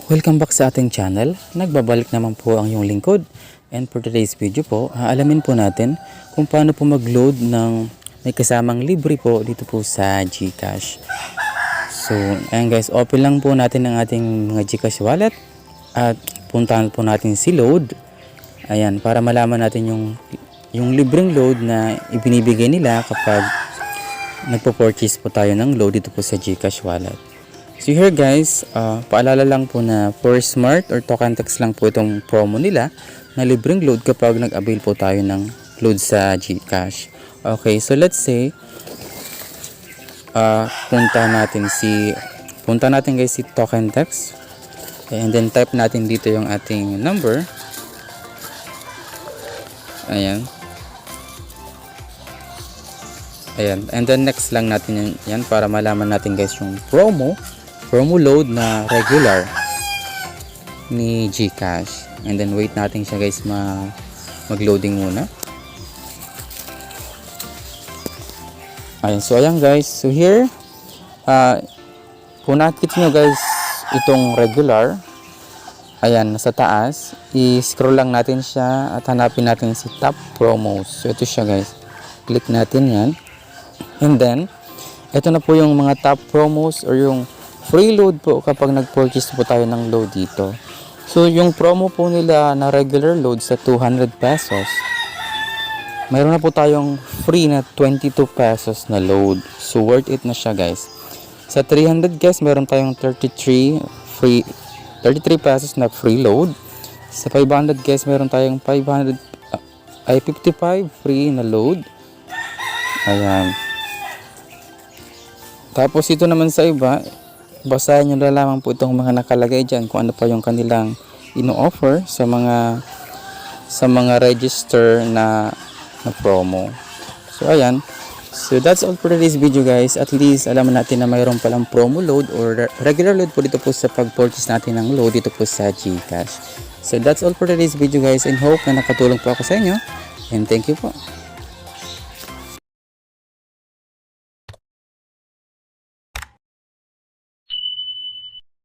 Welcome back sa ating channel. Nagbabalik naman po ang iyong lingkod. And for today's video po, aalamin po natin kung paano po mag-load ng may kasamang libre po dito po sa GCash. So, ayan guys, open lang po natin ang ating mga GCash wallet at puntahan po natin si load. Ayan, para malaman natin yung libreng load na ibinibigay nila kapag nagpo-purchase po tayo ng load dito po sa GCash wallet. So here guys, paalala lang po na for smart or token text lang po itong promo nila na libreng load kapag nag-avail po tayo ng load sa GCash. Okay, so let's say punta natin guys si token text, and then type natin dito yung ating number. Ayan, and then next lang natin yan para malaman natin guys yung promo load na regular ni GCash. And then wait natin siya guys mag-loading muna. Ayan, so ayan guys, so here kung nakikita nyo guys itong regular, ayan nasa taas, i-scroll lang natin siya at hanapin natin si top promos. So ito siya guys, click natin yan, and then ito na po yung mga top promos or yung free load po kapag nag-purchase po tayo ng load dito. So yung promo po nila na regular load sa 200 pesos, mayroon na po tayong free na 22 pesos na load. So worth it na siya guys. Sa 300 guys, meron tayong 33 pesos na free load. Sa 500 guys, meron tayong 55 free na load. Ayan. Tapos ito naman sa iba, basahin nyo na lamang po itong mga nakalagay dyan kung ano pa yung kanilang ino-offer sa mga register na promo. So ayan, so that's all for today's video guys. At least alam natin na mayroon palang promo load or regular load po dito po sa pag-purchase natin ng load dito po sa GCash. So that's all for today's video guys, and hope na nakatulong po ako sa inyo, and thank you po.